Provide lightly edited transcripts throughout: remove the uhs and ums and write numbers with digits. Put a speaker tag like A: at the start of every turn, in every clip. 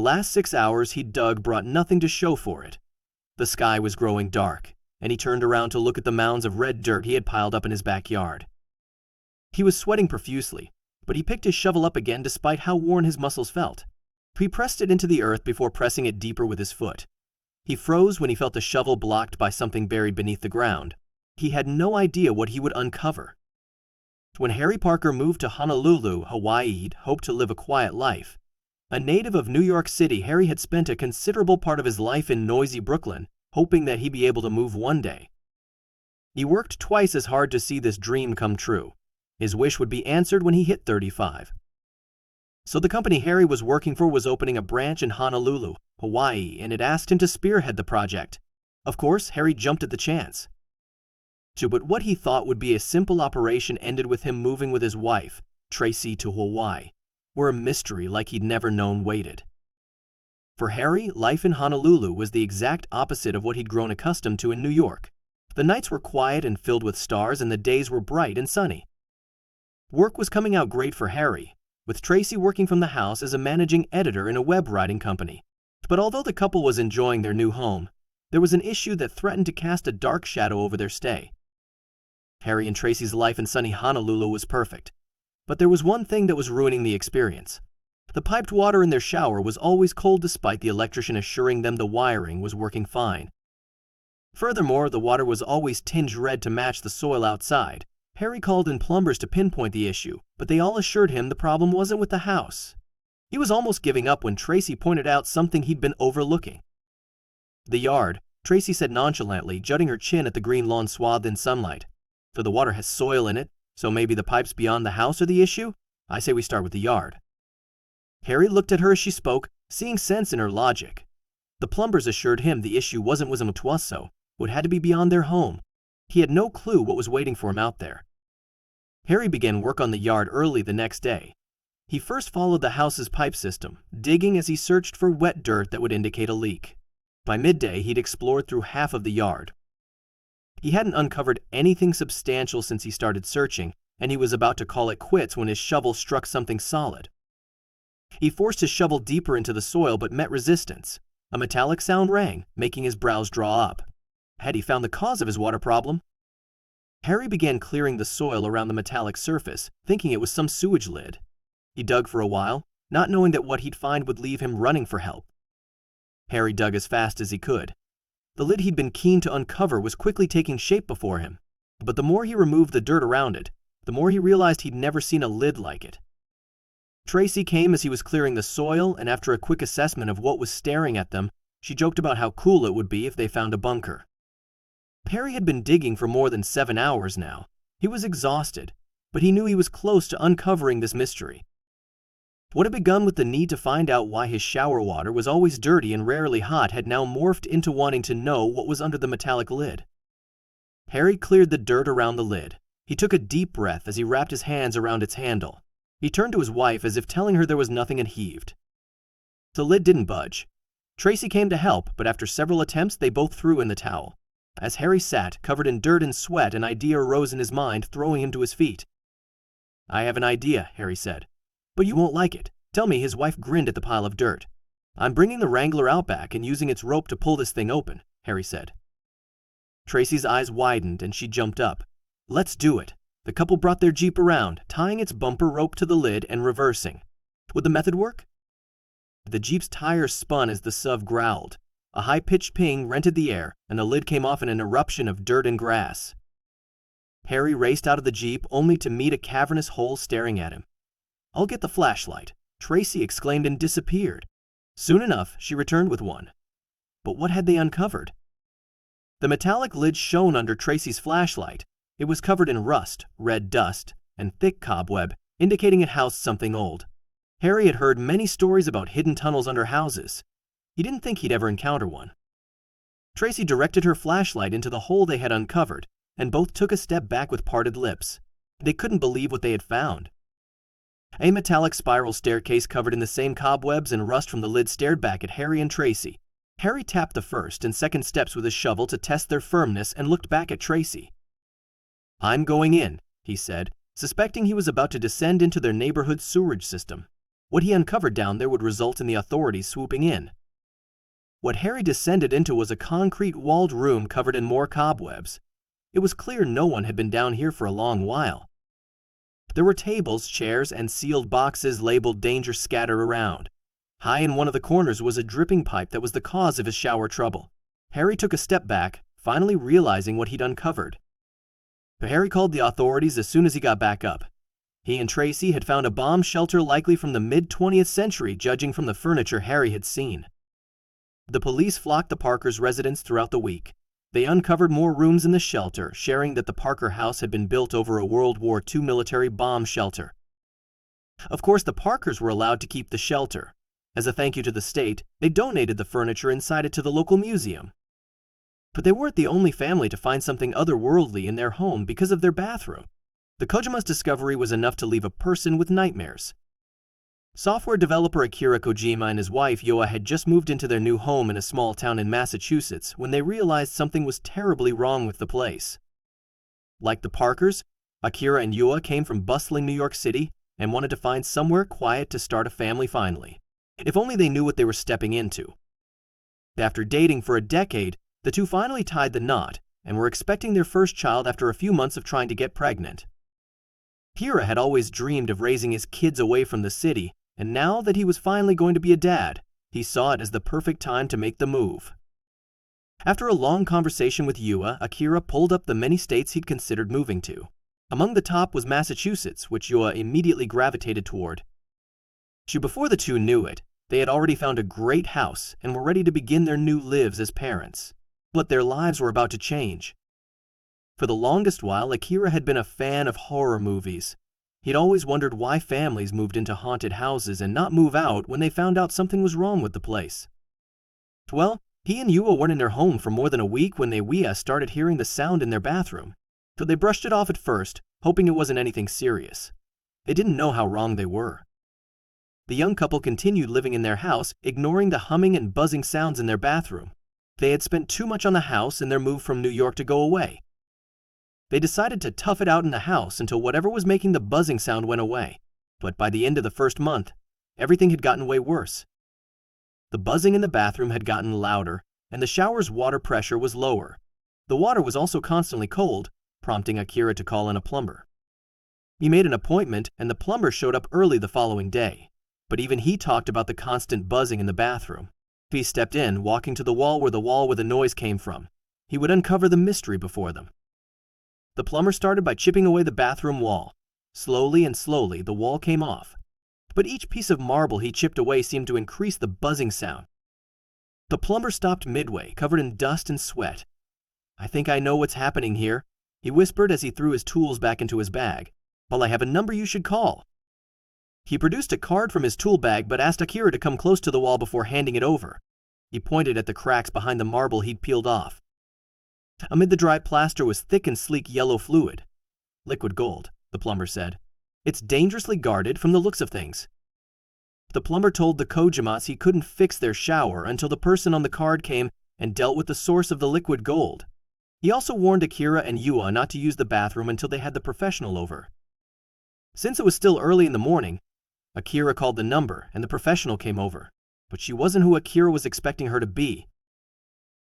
A: last 6 hours he'd dug brought nothing to show for it. The sky was growing dark, and he turned around to look at the mounds of red dirt he had piled up in his backyard. He was sweating profusely, but he picked his shovel up again despite how worn his muscles felt. He pressed it into the earth before pressing it deeper with his foot. He froze when he felt the shovel blocked by something buried beneath the ground. He had no idea what he would uncover. When Harry Parker moved to Honolulu, Hawaii, he'd hoped to live a quiet life. A native of New York City, Harry had spent a considerable part of his life in noisy Brooklyn, hoping that he'd be able to move one day. He worked twice as hard to see this dream come true. His wish would be answered when he hit 35. So the company Harry was working for was opening a branch in Honolulu, Hawaii, and it asked him to spearhead the project. Of course, Harry jumped at the chance. But what he thought would be a simple operation ended with him moving with his wife, Tracy, to Hawaii, where a mystery like he'd never known waited. For Harry, life in Honolulu was the exact opposite of what he'd grown accustomed to in New York. The nights were quiet and filled with stars, and the days were bright and sunny. Work was coming out great for Harry, with Tracy working from the house as a managing editor in a web writing company. But although the couple was enjoying their new home, there was an issue that threatened to cast a dark shadow over their stay. Harry and Tracy's life in sunny Honolulu was perfect, but there was one thing that was ruining the experience. The piped water in their shower was always cold despite the electrician assuring them the wiring was working fine. Furthermore, the water was always tinged red to match the soil outside. Harry called in plumbers to pinpoint the issue, but they all assured him the problem wasn't with the house. He was almost giving up when Tracy pointed out something he'd been overlooking. The yard, Tracy said nonchalantly, jutting her chin at the green lawn swathed in sunlight. So the water has soil in it, so maybe the pipes beyond the house are the issue? I say we start with the yard. Harry looked at her as she spoke, seeing sense in her logic. The plumbers assured him the issue wasn't with Mtuaso, it had to be beyond their home. He had no clue what was waiting for him out there. Harry began work on the yard early the next day. He first followed the house's pipe system, digging as he searched for wet dirt that would indicate a leak. By midday, he'd explored through half of the yard. He hadn't uncovered anything substantial since he started searching, and he was about to call it quits when his shovel struck something solid. He forced his shovel deeper into the soil but met resistance. A metallic sound rang, making his brows draw up. Had he found the cause of his water problem? Harry began clearing the soil around the metallic surface, thinking it was some sewage lid. He dug for a while, not knowing that what he'd find would leave him running for help. Harry dug as fast as he could. The lid he'd been keen to uncover was quickly taking shape before him, but the more he removed the dirt around it, the more he realized he'd never seen a lid like it. Tracy came as he was clearing the soil, and after a quick assessment of what was staring at them, she joked about how cool it would be if they found a bunker. Harry had been digging for more than 7 hours now. He was exhausted, but he knew he was close to uncovering this mystery. What had begun with the need to find out why his shower water was always dirty and rarely hot had now morphed into wanting to know what was under the metallic lid. Harry cleared the dirt around the lid. He took a deep breath as he wrapped his hands around its handle. He turned to his wife as if telling her there was nothing, and heaved. The lid didn't budge. Tracy came to help, but after several attempts they both threw in the towel. As Harry sat, covered in dirt and sweat, an idea arose in his mind, throwing him to his feet. "I have an idea," Harry said. "But you won't like it. Tell me." His wife grinned at the pile of dirt. "I'm bringing the Wrangler out back and using its rope to pull this thing open," Harry said. Tracy's eyes widened and she jumped up. "Let's do it." The couple brought their Jeep around, tying its bumper rope to the lid and reversing. Would the method work? The Jeep's tires spun as the SUV growled. A high-pitched ping rented the air, and the lid came off in an eruption of dirt and grass. Harry raced out of the Jeep only to meet a cavernous hole staring at him. "I'll get the flashlight," Tracy exclaimed, and disappeared. Soon enough, she returned with one. But what had they uncovered? The metallic lid shone under Tracy's flashlight. It was covered in rust, red dust, and thick cobweb, indicating it housed something old. Harry had heard many stories about hidden tunnels under houses. He didn't think he'd ever encounter one. Tracy directed her flashlight into the hole they had uncovered, and both took a step back with parted lips. They couldn't believe what they had found. A metallic spiral staircase covered in the same cobwebs and rust from the lid stared back at Harry and Tracy. Harry tapped the first and second steps with his shovel to test their firmness and looked back at Tracy. "I'm going in," he said, suspecting he was about to descend into their neighborhood sewerage system. What he uncovered down there would result in the authorities swooping in. What Harry descended into was a concrete walled room covered in more cobwebs. It was clear no one had been down here for a long while. There were tables, chairs, and sealed boxes labeled danger scattered around. High in one of the corners was a dripping pipe that was the cause of his shower trouble. Harry took a step back, finally realizing what he'd uncovered. But Harry called the authorities as soon as he got back up. He and Tracy had found a bomb shelter likely from the mid-20th century, judging from the furniture Harry had seen. The police flocked the Parkers' residence throughout the week. They uncovered more rooms in the shelter, sharing that the Parker house had been built over a World War II military bomb shelter. Of course, the Parkers were allowed to keep the shelter. As a thank you to the state, they donated the furniture inside it to the local museum. But they weren't the only family to find something otherworldly in their home because of their bathroom. The Kojima's discovery was enough to leave a person with nightmares. Software developer Akira Kojima and his wife Yoa had just moved into their new home in a small town in Massachusetts when they realized something was terribly wrong with the place. Like the Parkers, Akira and Yoa came from bustling New York City and wanted to find somewhere quiet to start a family finally. If only they knew what they were stepping into. After dating for a decade, the two finally tied the knot and were expecting their first child after a few months of trying to get pregnant. Akira had always dreamed of raising his kids away from the city, and now that he was finally going to be a dad, he saw it as the perfect time to make the move. After a long conversation with Yua, Akira pulled up the many states he'd considered moving to. Among the top was Massachusetts, which Yua immediately gravitated toward. Before the two knew it, they had already found a great house and were ready to begin their new lives as parents. But their lives were about to change. For the longest while, Akira had been a fan of horror movies. He'd always wondered why families moved into haunted houses and not move out when they found out something was wrong with the place. Well, he and Yua weren't in their home for more than a week when Wia started hearing the sound in their bathroom. So they brushed it off at first, hoping it wasn't anything serious. They didn't know how wrong they were. The young couple continued living in their house, ignoring the humming and buzzing sounds in their bathroom. They had spent too much on the house in their move from New York to go away. They decided to tough it out in the house until whatever was making the buzzing sound went away. But by the end of the first month, everything had gotten way worse. The buzzing in the bathroom had gotten louder, and the shower's water pressure was lower. The water was also constantly cold, prompting Akira to call in a plumber. He made an appointment, and the plumber showed up early the following day. But even he talked about the constant buzzing in the bathroom. If he stepped in, walking to the wall where the noise came from, he would uncover the mystery before them. The plumber started by chipping away the bathroom wall. Slowly and slowly, the wall came off. But each piece of marble he chipped away seemed to increase the buzzing sound. The plumber stopped midway, covered in dust and sweat. "I think I know what's happening here," he whispered as he threw his tools back into his bag. "Well, I have a number you should call." He produced a card from his tool bag but asked Akira to come close to the wall before handing it over. He pointed at the cracks behind the marble he'd peeled off. Amid the dry plaster was thick and sleek yellow fluid. "Liquid gold," the plumber said. "It's dangerously guarded from the looks of things." The plumber told the Kojimas he couldn't fix their shower until the person on the card came and dealt with the source of the liquid gold. He also warned Akira and Yua not to use the bathroom until they had the professional over. Since it was still early in the morning, Akira called the number and the professional came over, but she wasn't who Akira was expecting her to be.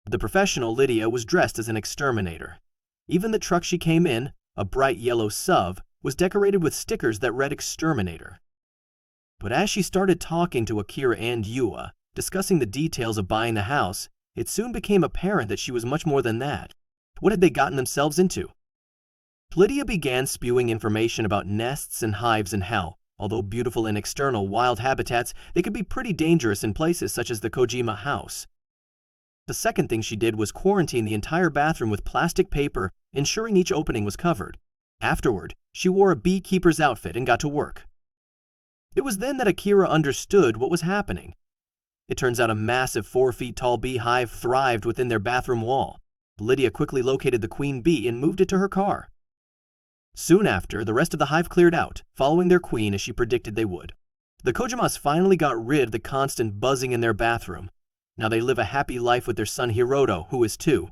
A: The professional, Lydia, was dressed as an exterminator. Even the truck she came in, a bright yellow SUV, was decorated with stickers that read exterminator. But as she started talking to Akira and Yua, discussing the details of buying the house, it soon became apparent that she was much more than that. What had they gotten themselves into? Lydia began spewing information about nests and hives in hell. Although beautiful in external wild habitats, they could be pretty dangerous in places such as the Kojima house. The second thing she did was quarantine the entire bathroom with plastic paper, ensuring each opening was covered. Afterward, she wore a beekeeper's outfit and got to work. It was then that Akira understood what was happening. It turns out a massive 4 feet tall beehive thrived within their bathroom wall. Lydia quickly located the queen bee and moved it to her car. Soon after, the rest of the hive cleared out, following their queen as she predicted they would. The Kojimas finally got rid of the constant buzzing in their bathroom. Now they live a happy life with their son Hiroto, who is 2,